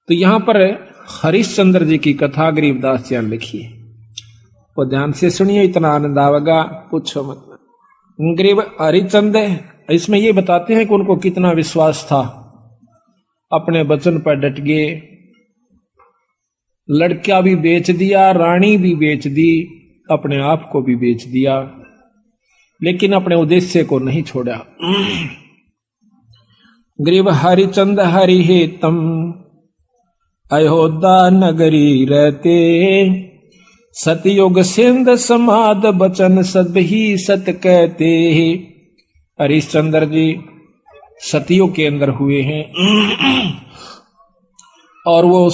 तो यहां पर हरिश्चंद्र जी की कथा गरीबदास जी ने लिखी है, वो ध्यान से सुनिए, इतना आनंद आवेगा पूछो मत। गरीब हरिचंद इसमें ये बताते हैं कि उनको कितना विश्वास था, अपने वचन पर डट गए, लड़का भी बेच दिया, रानी भी बेच दी, अपने आप को भी बेच दिया, लेकिन अपने उद्देश्य को नहीं छोड़ा। गरीब हरिचंद हरि हेतम अयोध्या नगरी रहते, सतयुग सिंध समाद बचन सब ही सत कहते। हरिश्चंद्र जी सतयुग के अंदर हुए हैं और वो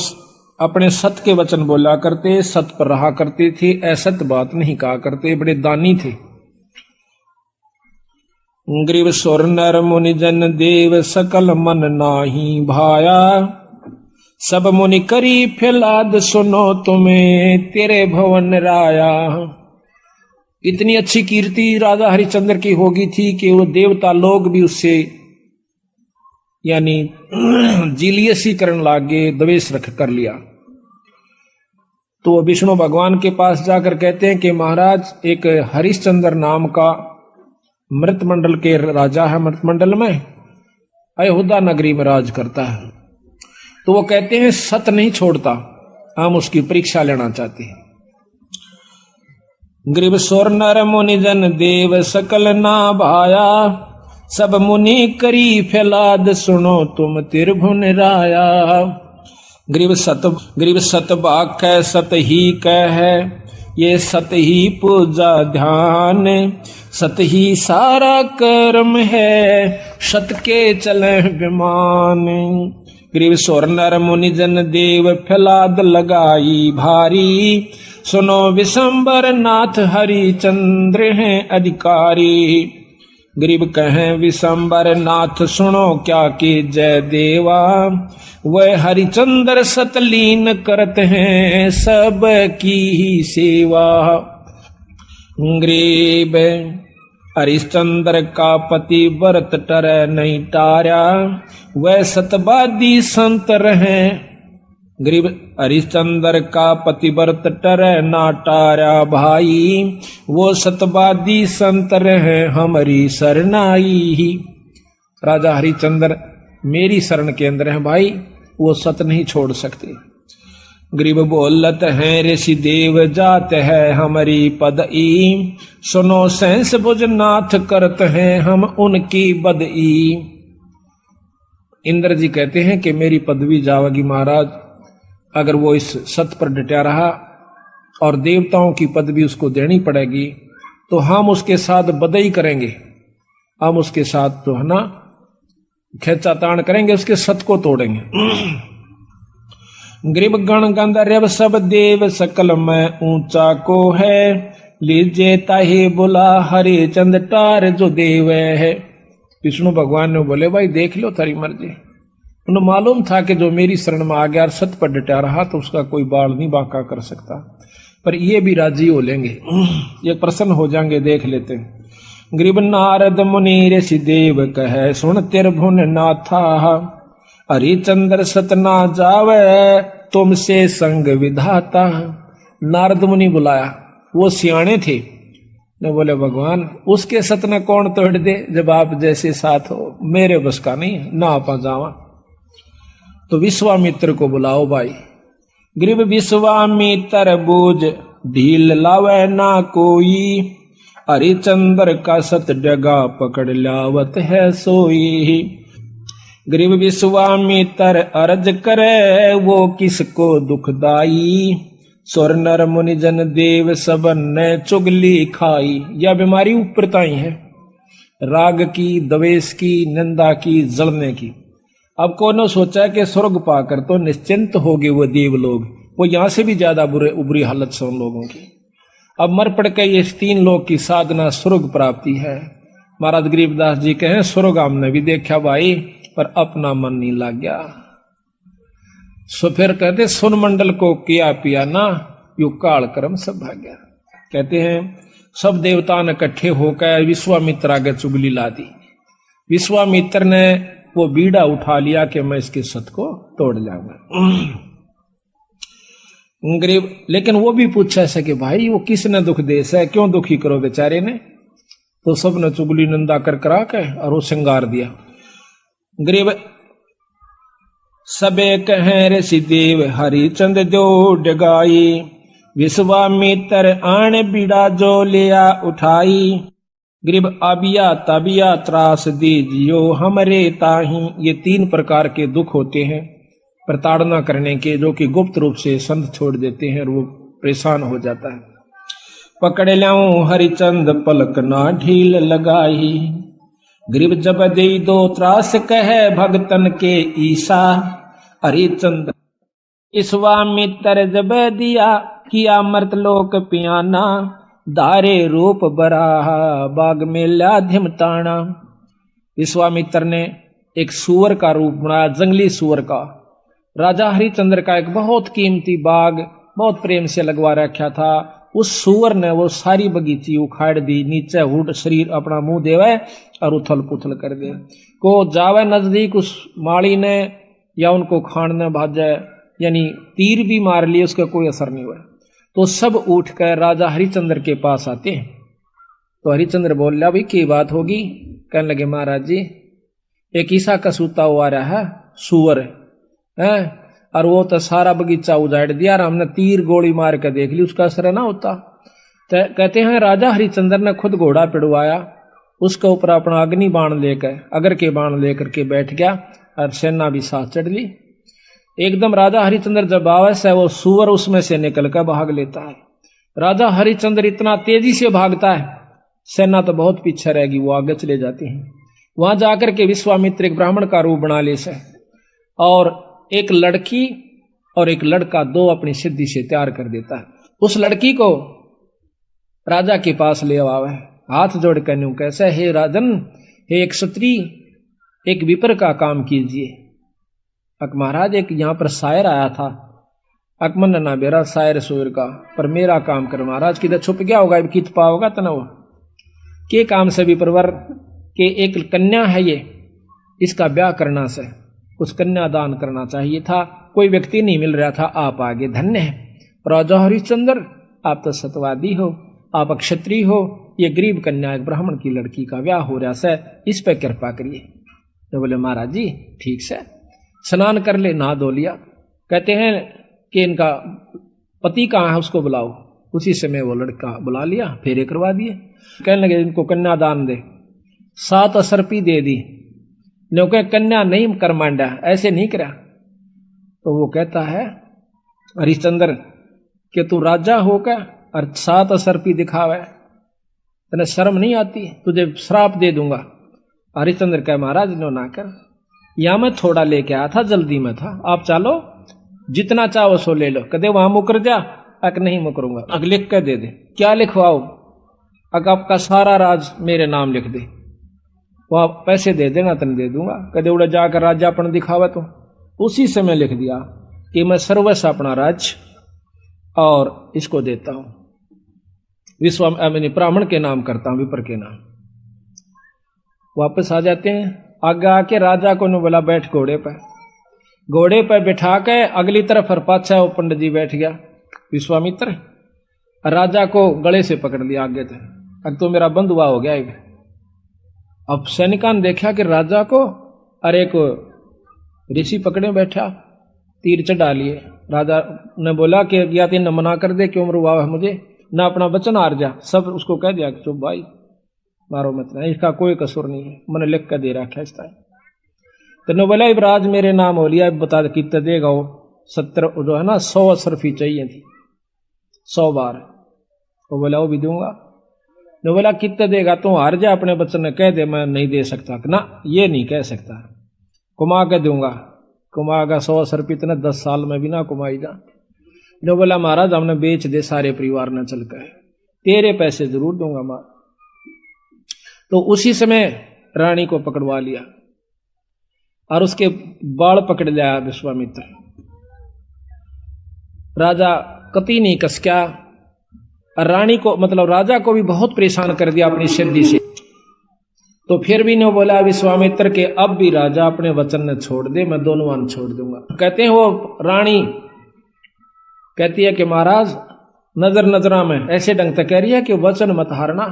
अपने सत के वचन बोला करते, सत पर रहा करते थे, असत बात नहीं कहा करते, बड़े दानी थे। गरीब सुर नर मुनि जन देव सकल मन नाही भाया, सब मुनि करी फैलाद सुनो तुम्हें तेरे भवन राया। इतनी अच्छी कीर्ति राजा हरिश्चंद्र की होगी थी कि वो देवता लोग भी उससे यानी जीलियसी करने लागे, द्वेष रख कर लिया। तो वो विष्णु भगवान के पास जाकर कहते हैं कि महाराज एक हरिश्चंद्र नाम का मृतमंडल के राजा है, मृतमंडल में अयोध्या नगरी में राज करता है। तो वो कहते हैं सत नहीं छोड़ता, हम उसकी परीक्षा लेना चाहते हैं। गरीब सुर नर मुनि जन देव सकल ना भाया, सब मुनि करी फैलाद सुनो तुम त्रिभुवन राया। गरीब सत बाक है, सत ही कह है, ये सत ही पूजा ध्यान, सत ही सारा कर्म है, सत के चले विमान। गरीब सुर नर मुनि जन देव फैलाद लगाई भारी, सुनो विशंबर नाथ हरिचंद्र हैं अधिकारी। गरीब कहें विशंबर नाथ सुनो क्या कि जय देवा, वह हरिचंद्र सतलीन करत हैं सब की ही सेवा। गरीब हरिश्चंद्र का पति व्रत टर नहीं टारा, वह सतवादी संत रहे। गरीब हरिश्चंद्र का पति व्रत टर ना टारा भाई, वो सतवादी संत रहे हमारी शरणाई। राजा हरिश्चंद्र मेरी शरण के अंदर है भाई, वो सत नहीं छोड़ सकते। गरीब बोलत हैं ऋषि देव जात है हमारी पदई, सुनो सहस भुज नाथ करत हैं हम उनकी बदई। इंद्र जी कहते हैं कि मेरी पदवी जावेगी महाराज, अगर वो इस सत पर डटा रहा और देवताओं की पदवी उसको देनी पड़ेगी तो हम उसके साथ बदई करेंगे, हम उसके साथ तो है ना खेचातान करेंगे, उसके सत को तोड़ेंगे। गरीब गण गंधर्व सब देव सकल में ऊंचा को है, लीजे ताहे बोला हरे चंद टार जो देव है। विष्णु भगवान ने बोले भाई देख लो तारी मर्जी। उन्हें मालूम था कि जो मेरी शरण में आ गया और सत पर डटा रहा तो उसका कोई बाल नहीं बांका कर सकता, पर ये भी राजी हो लेंगे, ये प्रसन्न हो जाएंगे, देख लेते हैं। गरीब नारद मुनि ऋषि देव कहे सुन त्रिभुवन नाथा, हरिचंद्र सतना जावे तुमसे संग विधाता। नारद मुनि बुलाया, वो सियाणे थे, ने बोले भगवान उसके सतना कौन तोड़ दे, जब आप जैसे साथ हो, मेरे बस का नहीं ना आप जावा। तो विश्वामित्र को बुलाओ भाई। गरीब विश्वामित्र बूझ ढील लावे ना कोई, हरिचंद्र का सत डगा पकड़ लावत है सोई। गरीब विश्वामित्र अर्ज करे वो किसको दुखदाई, सुर नर मुनि जन देव सबन ने चुगली खाई। यह बीमारी ऊपरताई है, राग की, द्वेष की, निंदा की, जलने की। अब कौन सोचा कि स्वर्ग पाकर तो निश्चिंत हो गए वो देव लोग, वो यहां से भी ज्यादा बुरी हालत से उन लोगों की। अब मर पड़ के ये तीन लोग की साधना स्वर्ग प्राप्ति है। महाराज गरीबदास जी कहें स्वर्ग हमने भी देखा भाई, पर अपना मन नहीं लग गया। सो फिर कहते सुन मंडल को किया पिया ना, यू काल कर्म सब भाग्या। कहते हैं सब देवता ने इकट्ठे होकर विश्वामित्र आगे चुगली ला दी। विश्वामित्र ने वो बीड़ा उठा लिया कि मैं इसके सत को तोड़ जाऊंगा। गरीब लेकिन वो भी पूछा ऐसा कि भाई वो किसने दुख दे से, क्यों दुखी करो बेचारे ने। तो सबने चुगली निंदा कर करा के और वो श्रृंगार दिया। गरीब सबे कहें ऋषि देव हरिचंद जो डगाई, विश्वामित्र आण बीड़ा जो लिया उठाई। गरीब आबिया ताबिया त्रास दीजियो हमरे ताही। ये 3 प्रकार के दुख होते हैं प्रताड़ना करने के, जो कि गुप्त रूप से संत छोड़ देते हैं और वो परेशान हो जाता है। पकड़ ल्याऊं हरिचंद पलक ना ढील लगाई, गरीब जब दे दो त्रास कहे भगतन के ईसा। हरिचंद विश्वामित्र जब दिया किया मर्तलोक पियाना, दारे रूप बराहा बाग में ल्याधिम ताना। विश्वामित्र ने एक सुअर का रूप बनाया, जंगली सुअर का। राजा हरिचंद्र का एक बहुत कीमती बाग बहुत प्रेम से लगवा रखा था। उस सुअर ने वो सारी बगीची उखाड़ दी, नीचे हुड शरीर अपना मुंह देवे और उथल पुथल कर दे। को जावे नजदीक उस माली ने या उनको खाने भाजे, यानी तीर भी मार लिए, उसका कोई असर नहीं हुआ। तो सब उठकर राजा हरिचंद्र के पास आते हैं। तो हरिचंद्र बोल रहा भाई की बात होगी। कहने लगे महाराज जी एक ईसा का सूता हुआ रहा है सुअर है, और वो तो सारा बगीचा उजाड़ दिया और हमने तीर गोली मार के देख ली, उसका असर ना होता। कहते हैं राजा हरिचंद्र ने खुद घोड़ा पिड़वाया, उसके ऊपर अपना अग्नि बाण लेकर अगर के बाण लेकर के बैठ गया और सेना भी साथ चढ़ ली। एकदम राजा हरिचंद्र जब आवे से वो सुअर उसमें से निकल कर भाग लेता है। राजा हरिचंद्र इतना तेजी से भागता है, सेना तो बहुत पीछे रहेगी, वो आगे चले जाते हैं। वहां जाकर के विश्वामित्र एक ब्राह्मण का रूप बना ले से, और एक लड़की और एक लड़का दो अपनी सिद्धि से तैयार कर देता है। उस लड़की को राजा के पास ले आवे, हाथ जोड़ कर न्यू कैसे, हे राजन, हे एक क्षत्रिय, एक विपर का काम कीजिए। अक महाराज एक यहाँ पर शायर आया था, अकमन ना बेरा शायर सुर का, पर मेरा काम कर महाराज, किधर छुप गया होगा कित पाओगा तनव के काम से भी परवर के एक कन्या है ये, इसका ब्याह करना से कुछ कन्या दान करना चाहिए था, कोई व्यक्ति नहीं मिल रहा था, आप आगे धन्य है। राजा हरिश्चंद्र आप तो सतवादी हो, आप क्षत्रिय हो, ये गरीब कन्या एक ब्राह्मण की लड़की का ब्याह हो रहा है, इस पर कृपा करिए। तो बोले महाराज जी ठीक से स्नान कर ले, नहा धो लिया। कहते हैं कि इनका पति कहाँ है उसको बुलाओ। उसी समय वो लड़का बुला लिया, फेरे करवा दिए। कहने लगे इनको कन्या दान दे, 7 असरपी दे दी। क्योंकि कन्या नहीं कर मांडा, ऐसे नहीं करा। तो वो कहता है हरिश्चंद्र कि तू राजा होकर और 7 असरपी दिखावे, तेने शर्म नहीं आती, तुझे श्राप दे दूंगा। हरिश्चंद्र कहे महाराज नो ना कर, या मैं थोड़ा लेके आया था, जल्दी में था, आप चलो जितना चाहो सो ले लो। कदे वहां मुकर जा, अक नहीं मुकरूंगा, अक लिख कर दे दे। क्या लिखवाओ? अक आपका सारा राज मेरे नाम लिख दे, वो आप पैसे दे देना तन दे दूंगा। कदे उड़ा जाकर राजा अपन दिखावा, तो उसी समय लिख दिया कि मैं सर्वस्व अपना राज और इसको देता हूं, ब्राह्मण के नाम करता हूं, विपर के नाम। वापस आ जाते हैं, आगे आके राजा को बोला बैठ घोड़े पर। घोड़े पर बिठा के अगली तरफ और पाछा वो पंडित जी बैठ गया विश्वामित्र, राजा को गले से पकड़ लिया आगे थे। अब तो मेरा बंधुआ हो गया। अब सैनिकान देखा कि राजा को और एक ऋषि पकड़े बैठा, तीर चढ़ा लिए। राजा ने बोला कि या तीन मना कर दे, क्यों मरुआ है मुझे, ना अपना वचन हार जा। सब उसको कह दिया चुप भाई, मारो मत, नहीं इसका कोई कसूर नहीं है, मैंने लिख कर दे रखा है। तो ने बोला इब्राज मेरे नाम हो लिया, बता कितने देगा वो? 70 जो है ना 100 असरफी चाहिए थी, 100 बार। वो बोला वो भी दूंगा। ने बोला कितने देगा? तू हार जा, अपने बच्चन ने कह दे मैं नहीं दे सकता। ना ये नहीं कह सकता, कुमा के दूंगा। कुमागा 100 असरफी इतने 10 साल में भी ना कुमाई जा। ने बोला महाराज हमने बेच दे सारे परिवार ने चल कर, तेरे पैसे जरूर दूंगा मां। तो उसी समय रानी को पकड़वा लिया और उसके बाल पकड़ लिया विश्वामित्र। राजा कति नहीं कसक्या, और रानी को मतलब राजा को भी बहुत परेशान कर दिया अपनी सिद्धि से। तो फिर भी न बोला विश्वामित्र के अब भी राजा अपने वचन ने छोड़ दे, मैं दोनों वन छोड़ दूंगा। कहते हैं वो रानी कहती है कि महाराज नजर नजरा में ऐसे ढंग से कह रही है कि वचन मत हारना,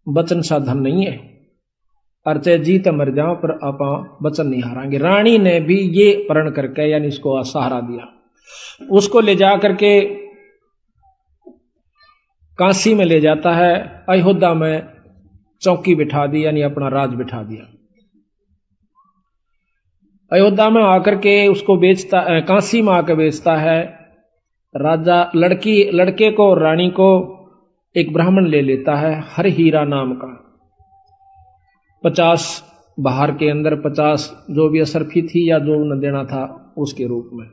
वचन साधन नहीं है, और चाहे जीत मर जाओ पर आप वचन नहीं हारांगे। रानी ने भी ये प्रण करके यानी इसको सहारा दिया। उसको ले जा करके काशी में ले जाता है, अयोध्या में चौकी बिठा दी यानी अपना राज बिठा दिया। अयोध्या में आकर के उसको बेचता, काशी में आकर बेचता है। राजा लड़के को और रानी को एक ब्राह्मण ले लेता है हर हीरा नाम का। 50 बाहर के अंदर 50 जो भी असरफी थी या जो न देना था उसके रूप में।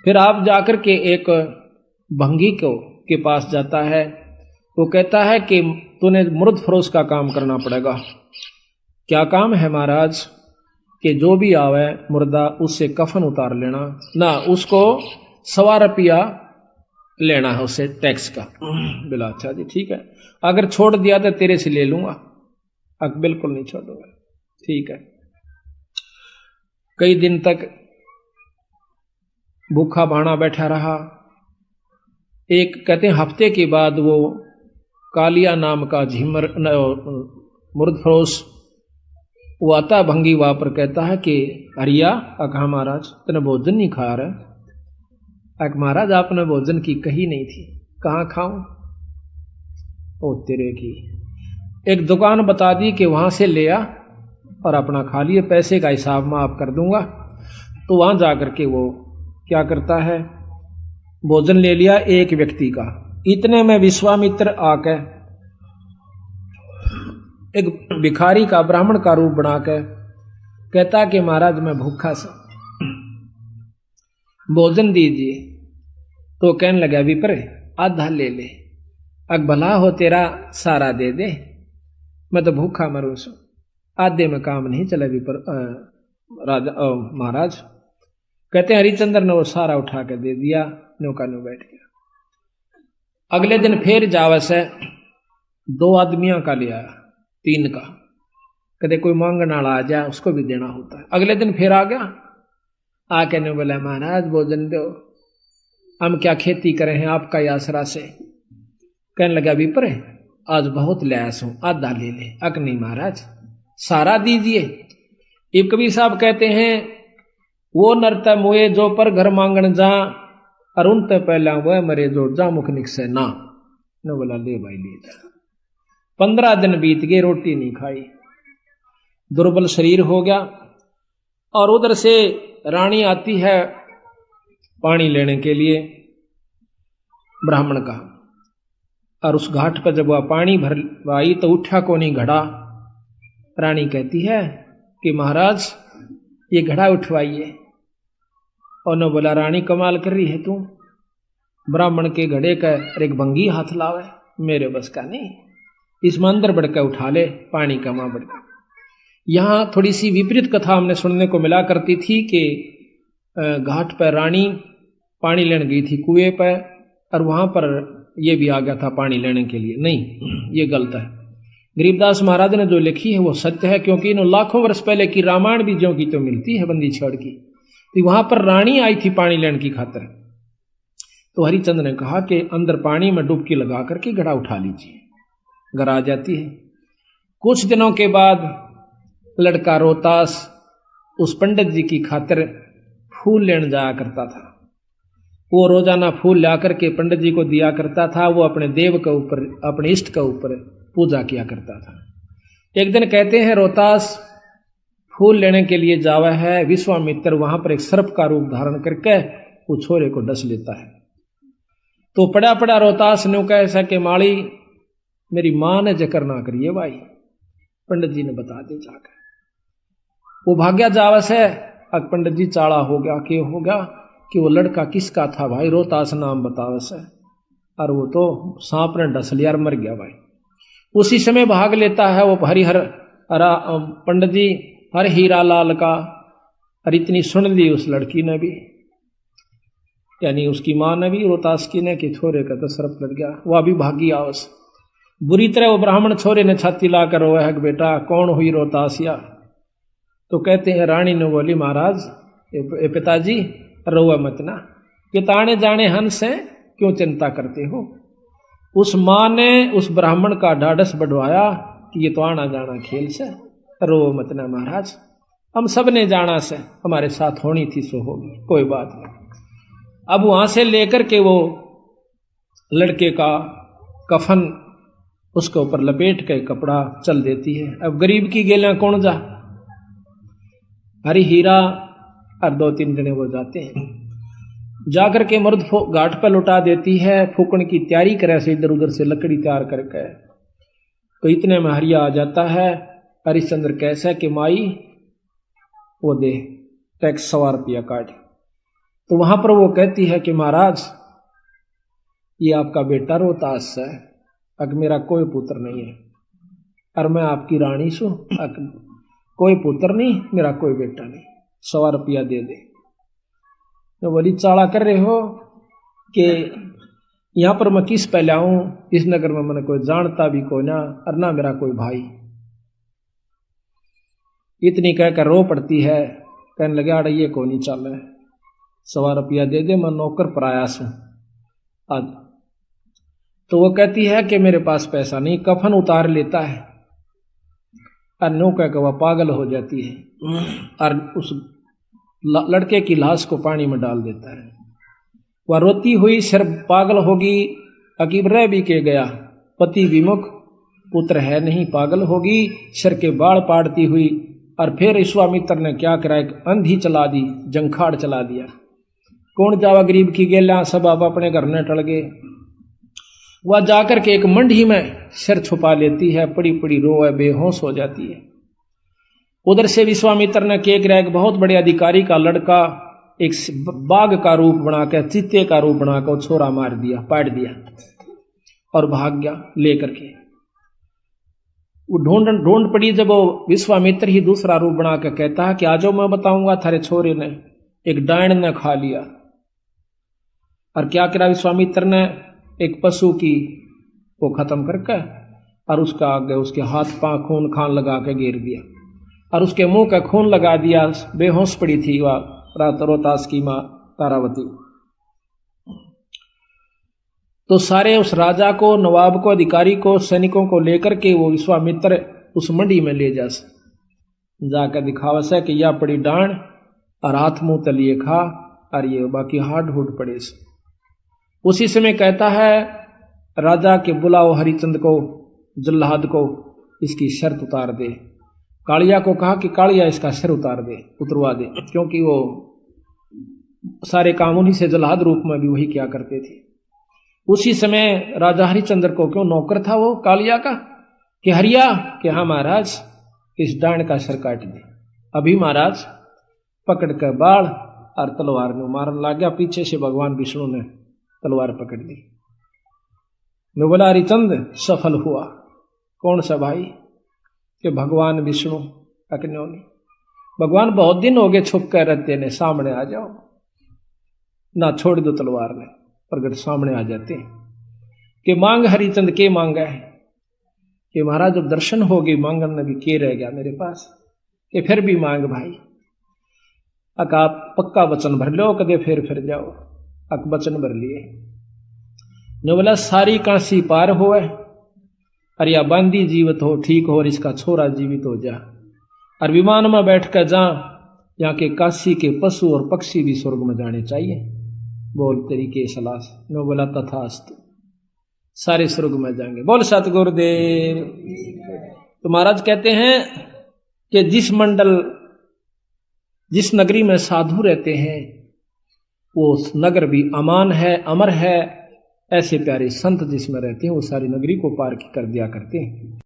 फिर आप जाकर के एक भंगी के पास जाता है। वो कहता है कि तूने मुर्द फरोश का काम करना पड़ेगा। क्या काम है महाराज? कि जो भी आवे मुर्दा उससे कफन उतार लेना ना, उसको 1.25 रुपया लेना है उससे टैक्स का। बोला अच्छा जी ठीक है, अगर छोड़ दिया तो तेरे से ले लूंगा। बिल्कुल नहीं छोड़ूंगा, ठीक है। कई दिन तक भूखा भाना बैठा रहा। एक कहते हैं हफ्ते के बाद वो कालिया नाम का झिमर मुर्द फरोश वो आता भंगी वहां पर, कहता है कि हरिया कहा महाराज तूने भोजन नहीं खा रहा? महाराज आपने भोजन की कही नहीं थी। कहाँ खाऊं? ओ तेरे की एक दुकान बता दी कि वहां से ले आ और अपना खा लिए, पैसे का हिसाब मैं आप कर दूंगा। तो वहां जाकर के वो क्या करता है, भोजन ले लिया एक व्यक्ति का। इतने में विश्वामित्र आकर एक भिखारी का ब्राह्मण का रूप बनाकर कहता कि महाराज मैं भूखा सा, भोजन दीजिए। तो कहने लगा विप्र आधा ले ले, भला हो तेरा सारा दे दे, मैं तो भूखा मरूं सो, आधे में काम नहीं चला विप्र राजा महाराज। कहते हैं हरिचंद्र ने वो सारा उठा कर दे दिया, नौका न्यू बैठ गया। अगले दिन फिर जावस है 2 आदमियों का लिया, 3 का। कदे कोई मांगने वाला आ जाए उसको भी देना होता है। अगले दिन फिर आ गया, आके ने बोला महाराज भोजन दो, हम क्या खेती करें हैं आपका आसरा से। कहने लगा विप्र आज बहुत लैस हूं, आधा ले ले। नहीं महाराज सारा दीजिए। इब कबीर साहब कहते हैं वो नरता मुए जो पर घर मांगन जा, और उन ते पहला वह मरे जो जा मुख निकसे ना। ने बोला ले भाई ले जा। 15 दिन बीत गए, रोटी नहीं खाई, दुर्बल शरीर हो गया। और उधर से रानी आती है पानी लेने के लिए ब्राह्मण का, और उस घाट पर जब वह पानी भरवाई तो उठा को नहीं घड़ा। रानी कहती है कि महाराज ये घड़ा उठवाइए। और न बोला रानी कमाल कर रही है तू, ब्राह्मण के घड़े का एक भंगी हाथ लावे, मेरे बस का नहीं, इसमें अंदर बढ़कर उठा ले पानी का मां बढ़कर। यहां थोड़ी सी विपरीत कथा हमने सुनने को मिला करती थी कि घाट पर रानी पानी लेने गई थी कुएं पर, और वहां पर यह भी आ गया था पानी लेने के लिए। नहीं, ये गलत है। गरीबदास महाराज ने जो लिखी है वो सत्य है, क्योंकि इन लाखों वर्ष पहले की रामायण भी ज्यों की तो मिलती है बंदी छड़ की। तो वहां पर रानी आई थी पानी लेने की खातिर। तो हरिचंद ने कहा कि अंदर पानी में डुबकी लगा करके घड़ा उठा लीजिए, घर आ जाती है। कुछ दिनों के बाद लड़का रोहतास उस पंडित जी की खातिर फूल लेने जाया करता था। वो रोजाना फूल ला करके पंडित जी को दिया करता था। वो अपने देव के ऊपर, अपने इष्ट के ऊपर पूजा किया करता था। एक दिन कहते हैं रोहतास फूल लेने के लिए जावा है, विश्वामित्र वहां पर एक सर्प का रूप धारण करके वो छोरे को डस लेता है। तो पड़ा पड़ा रोहतास ने कहा ऐसा कि माड़ी मेरी मां ने जिक्र ना करिए भाई, पंडित जी ने बता दे जाकर। वो भाग्या जावस है। अब पंडित जी चाड़ा हो गया, क्यों हो गया कि वो लड़का किसका था भाई, रोहतास नाम बतावस है, और वो तो सांप ने डस लिया और मर गया भाई। उसी समय भाग लेता है वो हरिहर पंडित जी हर हीरा लाल का, और इतनी सुन ली उस लड़की ने भी, यानी उसकी मां ने भी रोहतास की ने कि छोरे का तो सर्प लग गया। वह भी भागी आवस। बुरी तरह वो ब्राह्मण छोरे ने छाती लाकर रोया है कि बेटा कौन हुई रोतासिया। तो कहते हैं रानी ने बोली महाराज ए पिताजी रोआ मत ना, कि ताने जाने हंस है क्यों चिंता करते हो। उस माँ ने उस ब्राह्मण का ढाढ़स बढ़वाया कि ये तो आना जाना खेल से, रो मत ना महाराज, हम सब ने जाना से, हमारे साथ होनी थी सो होगी, कोई बात नहीं। अब वहां से लेकर के वो लड़के का कफन उसके ऊपर लपेट के कपड़ा चल देती है। अब गरीब की गेला कौन जा, हरी हीरा और 2-3 जने वो जाते हैं, जाकर के मर्द घाट पर लुटा देती है। फूकण की तैयारी करे से इधर उधर से लकड़ी तैयार करके, तो इतने में हरिया आ जाता है। हरिश्चंद्र कैसा कि माई वो दे टैक्स 100 रुपया काट। तो वहां पर वो कहती है कि महाराज ये आपका बेटा रोहतास है, अग मेरा कोई पुत्र नहीं है, और मैं आपकी रानी सू, कोई पुत्र नहीं, मेरा कोई बेटा नहीं, 100 रुपया दे दे। तो बोली चाला कर रहे हो कि यहां पर मैं किस पे लाऊं, इस नगर में मैंने कोई जानता भी कोई ना, और ना मेरा कोई भाई। इतनी कहकर रो पड़ती है, कहने लगे आड़ा ये को नहीं चल रहा, 100 रुपया दे दे, मैं नौकर प्रयास हूं आज। तो वो कहती है कि मेरे पास पैसा नहीं, कफन उतार लेता है और नो कहकर वह पागल हो जाती है और उस लड़के की लाश को पानी में डाल देता है। वह रोती हुई सिर पागल होगी, अकीब रह भी के गया, पति विमुख, पुत्र है नहीं, पागल होगी, सिर के बाल पाड़ती हुई। और फिर विश्वामित्र ने क्या करा, एक अंधी चला दी, जंखाड़ चला दिया। कौन जावा गरीब की गेला, सब अब अपने घर में टल गए। वह जाकर के एक मंडी में सिर छुपा लेती है, पड़ी पड़ी रोए, बेहोश हो जाती है। उधर से विश्वामित्र ने क्या करा, एक बहुत बड़े अधिकारी का लड़का एक बाघ का रूप बनाकर, चीते का रूप बनाकर छोरा मार दिया, पाट दिया और भाग गया लेकर के। वो ढूंढ पड़ी, जब वो विश्वामित्र ही दूसरा रूप बनाकर कहता है कि आजो मैं बताऊंगा थारे छोरे ने एक डायन ने खा लिया। और क्या करा विश्वामित्र ने, एक पशु की वो खत्म करके और उसका आगे उसके हाथ पांव खून खान लगा के घेर दिया और उसके मुंह का खून लगा दिया। बेहोश पड़ी थी वह रोहतास की मां तारावती। तो सारे उस राजा को, नवाब को, अधिकारी को, सैनिकों को लेकर के वो विश्वामित्र उस मंडी में ले जाकर दिखावा से कि यह पड़ी डांड और हाथ मुंह तलिए खा और ये बाकी हाड हुड पड़े से। उसी समय कहता है राजा के बुलाओ हरिचंद को, जल्लाद को, इसकी शर्त उतार दे। कालिया को कहा कि कालिया इसका सिर उतरवा दे, क्योंकि वो सारे काम उन्हीं से जल्लाद रूप में भी वही क्या करते थे। उसी समय राजा हरिचंद्र को, क्यों नौकर था वो कालिया का, कि हरिया कि हाँ महाराज इस डांड का सिर काट दे। अभी महाराज पकड़ कर बाढ़ और तलवार में मारने लग गया। पीछे से भगवान विष्णु ने तलवार पकड़ ली। मैं बोला हरिचंद सफल हुआ। कौन सा भाई, कि भगवान विष्णु। अकन्योनी भगवान बहुत दिन हो गए छुप कर रहते ने, सामने आ जाओ ना, छोड़ दो तलवार ने, प्रगट सामने आ जाते हैं। कि मांग हरिचंद के मांगा है, कि महाराज जब दर्शन हो गई मांगन में भी के रह गया मेरे पास, कि फिर भी मांग भाई। अक आप पक्का वचन भर लो, कदे फिर जाओ। अक वचन भर लिए। ने बोला सारी काशी पार हो, अरे या बांदी जीवित हो, ठीक हो, और इसका छोरा जीवित हो जा, और विमान में बैठ कर जा, यहाँ के काशी के पशु और पक्षी भी स्वर्ग में जाने चाहिए। बोल तेरी के सलाह। ने बोला तथास्तु, सारे स्वर्ग में जाएंगे। बोल सतगुरुदेव। तो महाराज कहते हैं कि जिस नगरी में साधु रहते हैं वो नगर भी अमान है, अमर है। ऐसे प्यारे संत जिसमें रहते हैं वो सारी नगरी को पार कर दिया करते हैं।